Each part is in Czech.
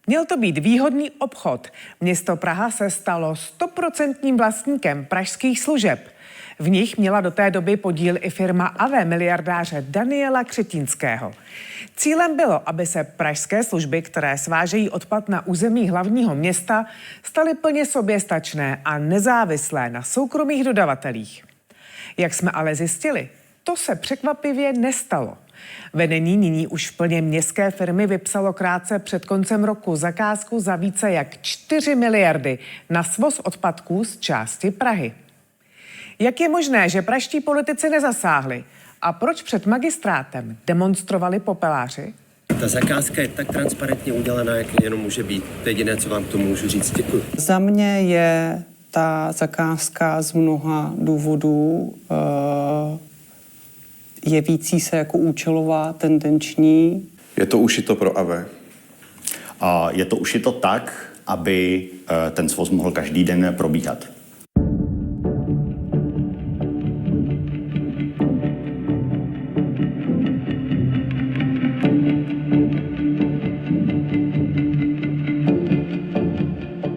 Měl to být výhodný obchod. Město Praha se stalo 100% vlastníkem pražských služeb. V nich měla do té doby podíl i firma AVE miliardáře Daniela Křetínského. Cílem bylo, aby se pražské služby, které svážejí odpad na území hlavního města, staly plně soběstačné a nezávislé na soukromých dodavatelích. Jak jsme ale zjistili, to se překvapivě nestalo. Vedení nyní už plně městské firmy vypsalo krátce před koncem roku zakázku za více jak 4 miliardy na svoz odpadků z části Prahy. Jak je možné, že pražští politici nezasáhli? A proč před magistrátem demonstrovali popeláři? Ta zakázka je tak transparentně udělaná, jak jenom může být. To je jediné, co vám k tomu můžu říct. Děkuji. Za mě je ta zakázka z mnoha důvodů jevící se jako účelová, tendenční. Je to ušito pro AVE. Je to ušito tak, aby ten svoz mohl každý den probíhat.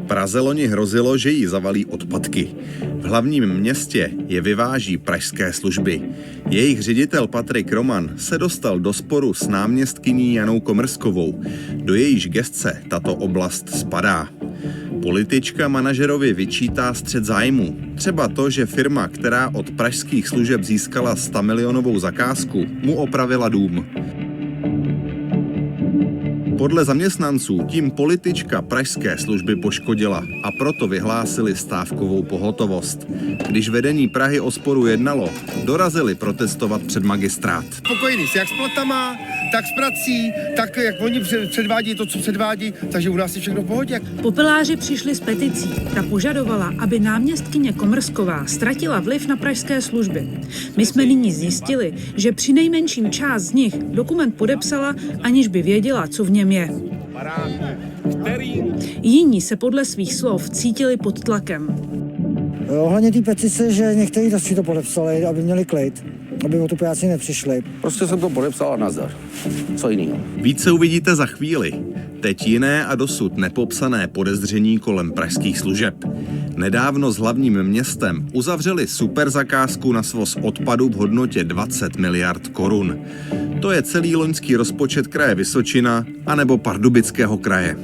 Praze loni hrozilo, že jí zavalí odpadky. V hlavním městě je vyváží pražské služby. Jejich ředitel Patrik Roman se dostal do sporu s náměstkyní Janou Komrskovou. Do jejíž gesce tato oblast spadá. Politička manažerovi vyčítá střet zájmů. Třeba to, že firma, která od pražských služeb získala 100milionovou zakázku, mu opravila dům. Podle zaměstnanců tím politička pražské služby poškodila a proto vyhlásili stávkovou pohotovost. Když vedení Prahy o sporu jednalo, dorazili protestovat před magistrát. Spokojení jak s platama, tak s prací, tak jak oni předvádí to, co předvádí, takže u nás je všechno v pohodě. Popeláři přišli s peticí. Ta požadovala, aby náměstkyně Komrsková ztratila vliv na pražské služby. My jsme nyní zjistili, že přinejmenším část z nich dokument podepsala, aniž by věděla, co v něm je. Jiní se podle svých slov cítili pod tlakem. Ohledně té petice, že někteří další to podepsali, aby měli klid, aby o tu práci nepřišli. Prostě jsem to podepsal a nazdar. Co jiného? Více uvidíte za chvíli. Teď jiné a dosud nepopsané podezření kolem pražských služeb. Nedávno s hlavním městem uzavřeli superzakázku na svoz odpadu v hodnotě 20 miliard korun. To je celý loňský rozpočet kraje Vysočina anebo Pardubického kraje.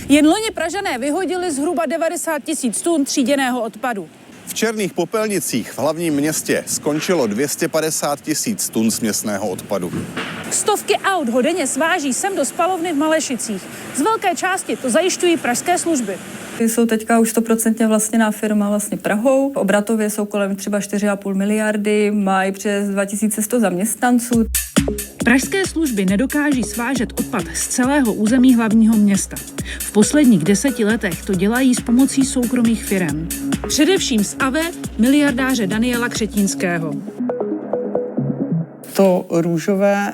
Jen loni Pražané vyhodili zhruba 90 000 tun tříděného odpadu. V černých popelnicích v hlavním městě skončilo 250 000 tun směsného odpadu. Stovky aut ho denně sváží sem do spalovny v Malešicích. Z velké části to zajišťují pražské služby. Jsou teďka už 100% vlastněná firma vlastně Prahou. Obratově jsou kolem třeba 4,5 miliardy, mají přes 2100 zaměstnanců. Pražské služby nedokáží svážet odpad z celého území hlavního města. V posledních 10 letech to dělají s pomocí soukromých firem. Především z AVE miliardáře Daniela Křetínského. To růžové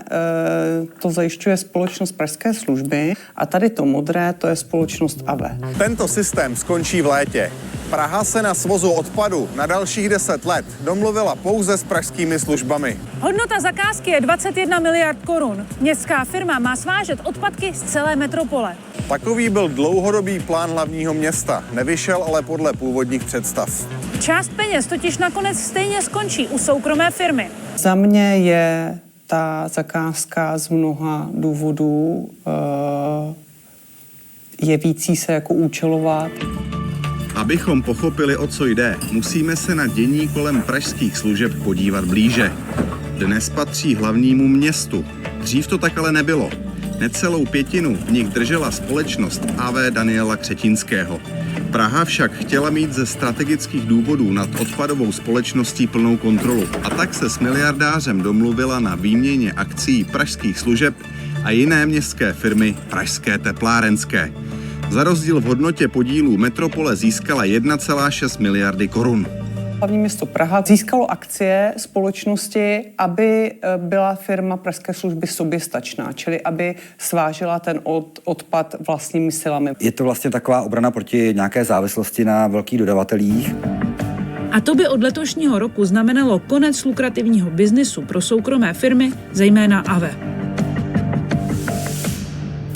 to zajišťuje společnost Pražské služby a tady to modré to je společnost AVE. Tento systém skončí v létě. Praha se na svozu odpadu na dalších 10 let domluvila pouze s pražskými službami. Hodnota zakázky je 21 miliard korun. Městská firma má svážet odpadky z celé metropole. Takový byl dlouhodobý plán hlavního města. Nevyšel ale podle původních představ. Část peněz totiž nakonec stejně skončí u soukromé firmy. Za mě je ta zakázka z mnoha důvodů jevící se jako účelová. Abychom pochopili, o co jde, musíme se na dění kolem pražských služeb podívat blíže. Dnes patří hlavnímu městu. Dřív to tak ale nebylo. Necelou pětinu v nich držela společnost AV Daniela Křetínského. Praha však chtěla mít ze strategických důvodů nad odpadovou společností plnou kontrolu a tak se s miliardářem domluvila na výměně akcií pražských služeb a jiné městské firmy Pražské teplárenské. Za rozdíl v hodnotě podílů metropole získala 1,6 miliardy korun. Hlavní město Praha získalo akcie společnosti, aby byla firma Pražské služby soběstačná, čili aby svážela ten odpad vlastními silami. Je to vlastně taková obrana proti nějaké závislosti na velkých dodavatelích. A to by od letošního roku znamenalo konec lukrativního biznisu pro soukromé firmy, zejména AVE.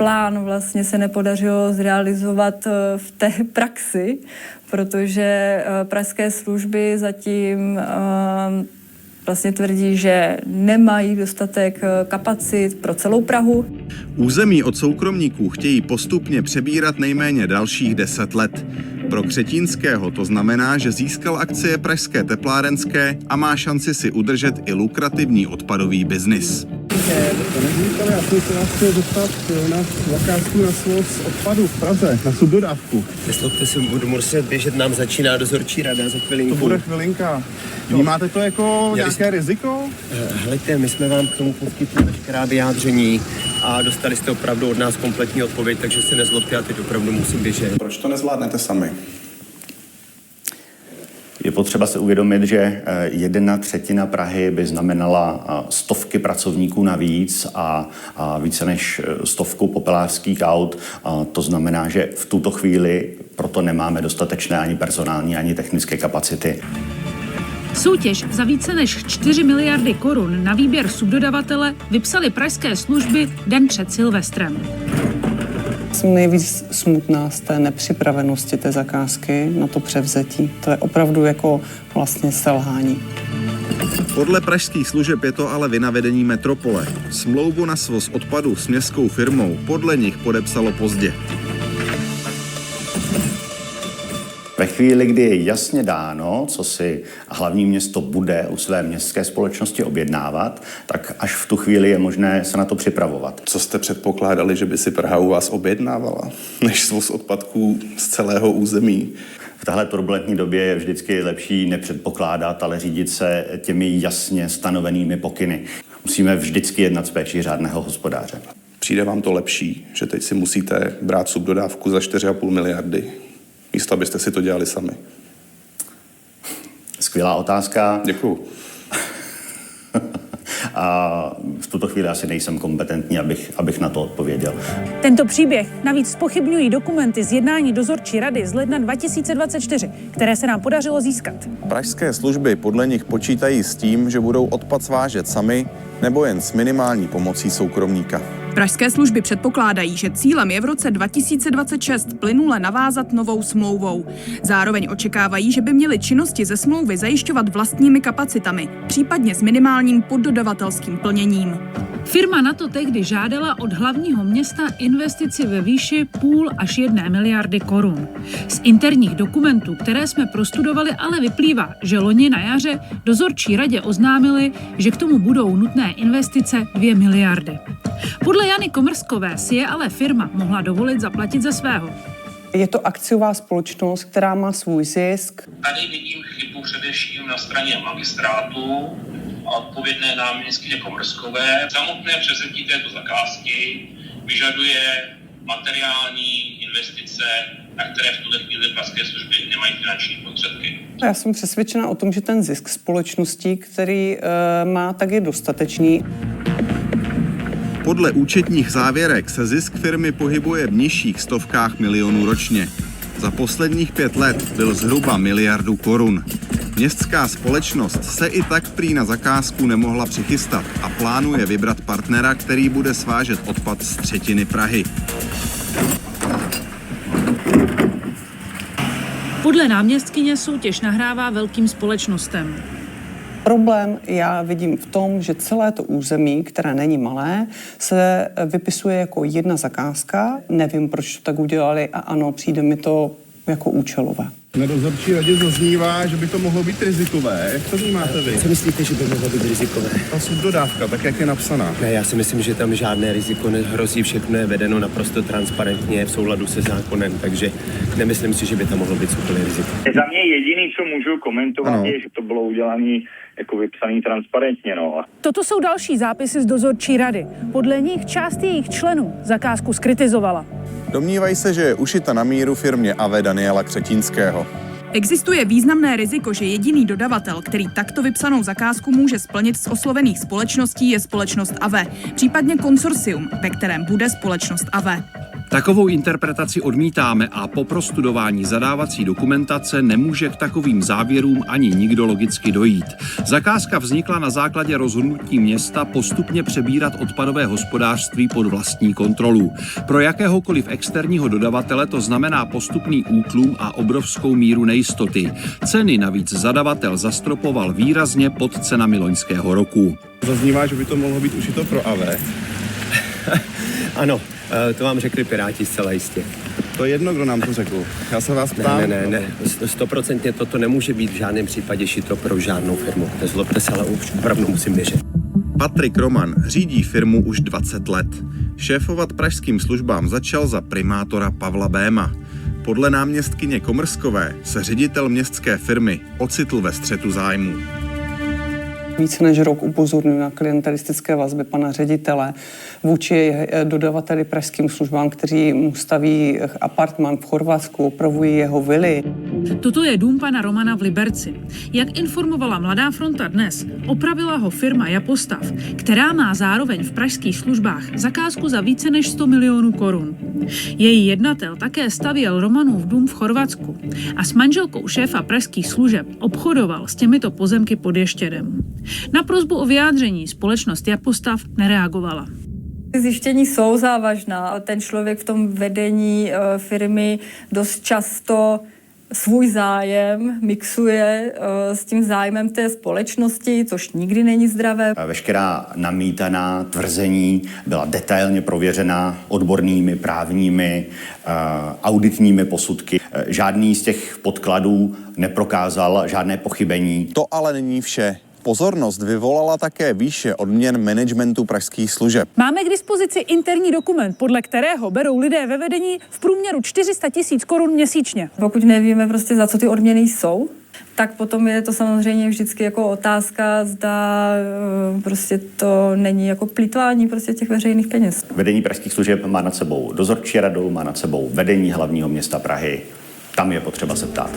plán vlastně se nepodařilo zrealizovat v té praxi, protože pražské služby zatím vlastně tvrdí, že nemají dostatek kapacit pro celou Prahu. Území od soukromníků chtějí postupně přebírat nejméně dalších 10 let. Pro Křetínského to znamená, že získal akcie Pražské teplárenské a má šanci si udržet i lukrativní odpadový biznis. Já jsem se vás chtěl dostat na zakázku na svoz odpadu v Praze, na subdodávku. Nezlobte se, budu muset běžet, nám začíná dozorčí rada za chvilinku. To bude chvilinka. Vnímáte to jako nějaké riziko? Hleďte, my jsme vám k tomu poskytli veškerá vyjádření a dostali jste opravdu od nás kompletní odpověď, takže se nezlobte, já teď opravdu musím běžet. Proč to nezvládnete sami? Je potřeba si uvědomit, že 1/3 Prahy by znamenala stovky pracovníků navíc a více než 100 popelářských aut. To znamená, že v tuto chvíli proto nemáme dostatečné ani personální, ani technické kapacity. Soutěž za více než 4 miliardy korun na výběr subdodavatele vypsaly pražské služby den před Silvestrem. Jsem nejvíc smutná z té nepřipravenosti té zakázky na to převzetí. To je opravdu jako vlastně selhání. Podle pražských služeb je to ale vina vedení metropole. Smlouvu na svoz odpadu s městskou firmou podle nich podepsalo pozdě. Ve chvíli, kdy je jasně dáno, co si hlavní město bude u své městské společnosti objednávat, tak až v tu chvíli je možné se na to připravovat. Co jste předpokládali, že by si Praha u vás objednávala, než svoz odpadků z celého území? V téhle turbulentní době je vždycky lepší nepředpokládat, ale řídit se těmi jasně stanovenými pokyny. Musíme vždycky jednat s péčí řádného hospodáře. Přijde vám to lepší, že teď si musíte brát subdodávku za 4,5 miliardy, místo abyste si to dělali sami? Skvělá otázka. Děkuju. A v tuto chvíli asi nejsem kompetentní, abych na to odpověděl. Tento příběh navíc zpochybňují dokumenty z jednání dozorčí rady z ledna 2024, které se nám podařilo získat. Pražské služby podle nich počítají s tím, že budou odpad svážet sami nebo jen s minimální pomocí soukromníka. Pražské služby předpokládají, že cílem je v roce 2026 plynule navázat novou smlouvou. Zároveň očekávají, že by měly činnosti ze smlouvy zajišťovat vlastními kapacitami, případně s minimálním poddodavatelským plněním. Firma na to tehdy žádala od hlavního města investici ve výši 0,5 až 1 miliardy korun. Z interních dokumentů, které jsme prostudovali, ale vyplývá, že loni na jaře dozorčí radě oznámili, že k tomu budou nutné investice 2 miliardy. Podle Jany Komrskové si je ale firma mohla dovolit zaplatit ze svého. Je to akciová společnost, která má svůj zisk. Tady vidím chybu především na straně magistrátu a odpovědné náměstkyně Komrskové. Samotné převzetí této zakázky vyžaduje materiální investice, na které v tuto chvíli pražské služby nemají finanční prostředky. Já jsem přesvědčena o tom, že ten zisk společnosti, který má, tak je dostatečný. Podle účetních závěrek se zisk firmy pohybuje v nižších stovkách milionů ročně. Za posledních 5 let byl zhruba 1 miliardu korun. Městská společnost se i tak prý na zakázku nemohla přichystat a plánuje vybrat partnera, který bude svážet odpad z 1/3 Prahy. Podle náměstkyně soutěž nahrává velkým společnostem. Problém já vidím v tom, že celé to území, které není malé, se vypisuje jako jedna zakázka. Nevím, proč to tak udělali a ano, přijde mi to jako účelové. Na dozorčí radě zaznívá, že by to mohlo být rizikové. Jak to vnímáte vy? Co myslíte, že by mohlo být rizikové? Ta subdodávka, tak jak je napsaná. Ne, já si myslím, že tam žádné riziko nehrozí, všechno je vedeno naprosto transparentně v souladu se zákonem, takže nemyslím si, že by tam mohlo být cokoliv riziko. Za mě jediný, co můžu komentovat, je, že to bylo udělané jako vypsaný transparentně. No. Toto jsou další zápisy z dozorčí rady. Podle nich část jejich členů zakázku zkritizovala. Domnívají se, že je ušita na míru firmě AVE Daniela Křetínského. Existuje významné riziko, že jediný dodavatel, který takto vypsanou zakázku může splnit z oslovených společností, je společnost AVE, případně konsorcium, ve kterém bude společnost AVE. Takovou interpretaci odmítáme a po prostudování zadávací dokumentace nemůže k takovým závěrům ani nikdo logicky dojít. Zakázka vznikla na základě rozhodnutí města postupně přebírat odpadové hospodářství pod vlastní kontrolu. Pro jakéhokoliv externího dodavatele to znamená postupný útlum a obrovskou míru nejistoty. Ceny navíc zadavatel zastropoval výrazně pod cenami loňského roku. Zaznívá, že by to mohlo být ušito pro AV. Ano, to vám řekli Piráti zcela jistě. To je jedno, kdo nám to řekl. Já se vás ptám. Ne. 100% toto nemůže být v žádném případě šito pro žádnou firmu. Nezlobte se, ale už opravdu musím věřit. Patrik Roman řídí firmu už 20 let. Šéfovat pražským službám začal za primátora Pavla Béma. Podle náměstkyně Komrskové se ředitel městské firmy ocitl ve střetu zájmů. Více než rok upozorňuji na klientelistické vazby pana ředitele vůči dodavateli pražským službám, kteří mu staví apartman v Chorvatsku, opravují jeho vily. Toto je dům pana Romana v Liberci. Jak informovala Mladá fronta dnes, opravila ho firma Japostav, která má zároveň v pražských službách zakázku za více než 100 milionů korun. Její jednatel také stavěl Romanův dům v Chorvatsku a s manželkou šéfa pražských služeb obchodoval s těmito pozemky pod Ještědem. Na prosbu o vyjádření společnost Japostav nereagovala. Zjištění jsou závažná. Ten člověk v tom vedení firmy dost často svůj zájem mixuje s tím zájmem té společnosti, což nikdy není zdravé. Veškerá namítaná tvrzení byla detailně prověřena odbornými, právními, auditními posudky. Žádný z těch podkladů neprokázal žádné pochybení. To ale není vše. Pozornost vyvolala také výše odměn managementu pražských služeb. Máme k dispozici interní dokument, podle kterého berou lidé ve vedení v průměru 400 000 korun měsíčně. Pokud nevíme prostě, za co ty odměny jsou, tak potom je to samozřejmě vždycky jako otázka, zda prostě to není jako plýtvání prostě těch veřejných peněz. Vedení pražských služeb má nad sebou dozorčí radu, má nad sebou vedení hlavního města Prahy. Tam je potřeba se ptát.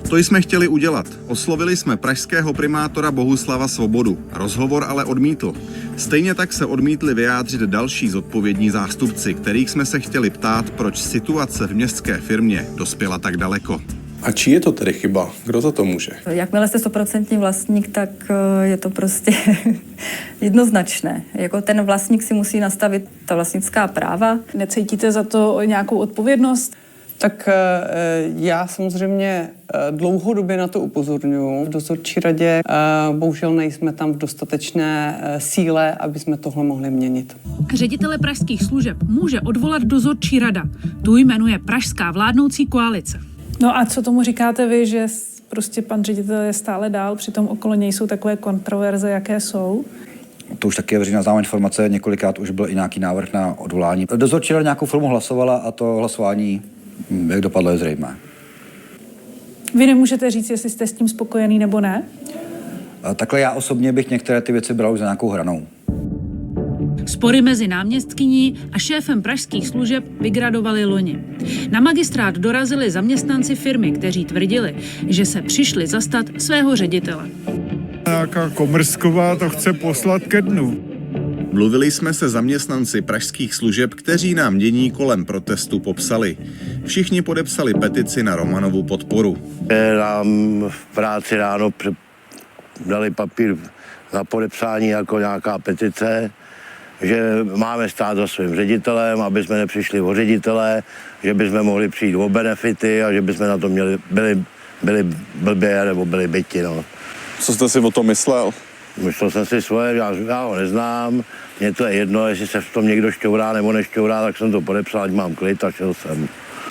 To jsme chtěli udělat. Oslovili jsme pražského primátora Bohuslava Svobodu. Rozhovor ale odmítl. Stejně tak se odmítli vyjádřit další zodpovědní zástupci, kterých jsme se chtěli ptát, proč situace v městské firmě dospěla tak daleko. A čí je to tedy chyba? Kdo za to může? Jakmile jste 100% vlastník, tak je to prostě jednoznačné. Jako ten vlastník si musí nastavit ta vlastnická práva. Necítíte za to nějakou odpovědnost? Tak já samozřejmě dlouhodobě na to upozorňuji. V dozorčí radě bohužel nejsme tam v dostatečné síle, aby jsme tohle mohli měnit. Ředitele pražských služeb může odvolat dozorčí rada. Tu jmenuje pražská vládnoucí koalice. No a co tomu říkáte vy, že prostě pan ředitel je stále dál, přitom okolo něj jsou takové kontroverze, jaké jsou? To už taky je veřejná známá informace, několikrát už byl i nějaký návrh na odvolání. Dozorčí rada nějakou formu hlasovala a to hlasování, jak dopadlo, je zřejmé. Vy nemůžete říct, jestli jste s tím spokojený nebo ne? Takhle já osobně bych některé ty věci bral už za nějakou hranou. Spory mezi náměstkyní a šéfem pražských služeb vygradovaly loni. Na magistrát dorazili zaměstnanci firmy, kteří tvrdili, že se přišli zastat svého ředitele. Nějaká Komrsková to chce poslat ke dnu. Mluvili jsme se zaměstnanci pražských služeb, kteří nám dění kolem protestu popsali. Všichni podepsali petici na Romanovu podporu. Nám v práci ráno dali papír na podepsání jako nějaká petice, že máme stát za svým ředitelem, aby jsme nepřišli o ředitele, že bychom mohli přijít o benefity a že bychom na to byli blbě nebo byli byti. No. Co jste si o tom myslel? Myslel jsem si svoje, já ho neznám, mně to je jedno, jestli se v tom někdo šťourá nebo nešťourá, tak jsem to podepsal, ať mám klid a šel jsem.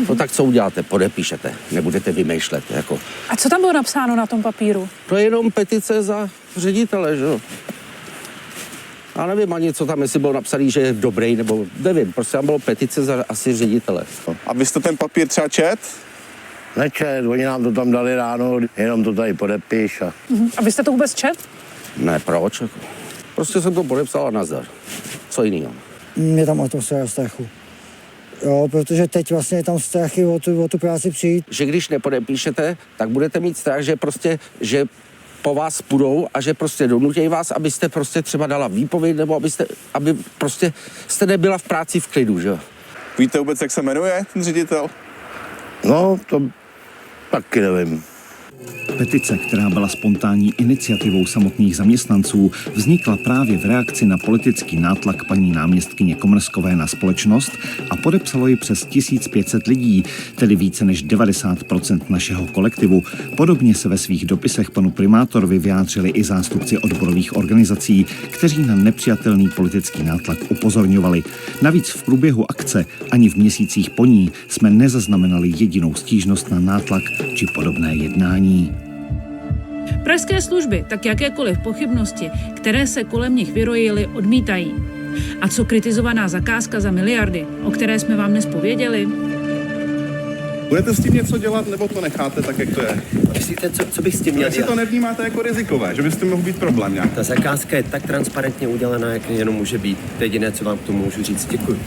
No tak co uděláte? Podepíšete, nebudete vymýšlet. Jako. A co tam bylo napsáno na tom papíru? To je jenom petice za ředitele, že jo? Já nevím ani, co tam, jestli bylo napsaný, že je dobrý, nebo nevím, prostě tam bylo petice za asi ředitele. A vy jste ten papír třeba čet? Nečet, oni nám to tam dali ráno, jenom to tady podepíš. A vy jste to vůbec čet? Ne, proč? Prostě jsem to podepsal a nazdar. Co jiného? Mě tam atmosféra strachu. Jo, protože teď vlastně je tam strachy o tu práci přijít. Že když nepodepíšete, tak budete mít strach, že prostě, že po vás půjdou a že prostě donutějí vás, abyste prostě třeba dala výpověď, nebo aby prostě jste nebyla v práci v klidu, že jo? Víte vůbec, jak se jmenuje ten ředitel? No, to taky nevím. Petice, která byla spontánní iniciativou samotných zaměstnanců, vznikla právě v reakci na politický nátlak paní náměstkyně Komrskové na společnost a podepsalo ji přes 1500 lidí, tedy více než 90% našeho kolektivu. Podobně se ve svých dopisech panu primátorovi vyjádřili i zástupci odborových organizací, kteří na nepřijatelný politický nátlak upozorňovali. Navíc v průběhu akce ani v měsících po ní jsme nezaznamenali jedinou stížnost na nátlak či podobné jednání. Pražské služby tak jakékoliv pochybnosti, které se kolem nich vyrojily, odmítají. A co kritizovaná zakázka za miliardy, o které jsme vám dnes pověděli? Budete s tím něco dělat, nebo to necháte tak, jak to je? Myslíte, co bych s tím měl Jestli to nevnímáte jako rizikové, že byste mohl být problém nějak? Ta zakázka je tak transparentně udělaná, jak jenom může být. To je jediné, co vám k tomu můžu říct. Děkuji.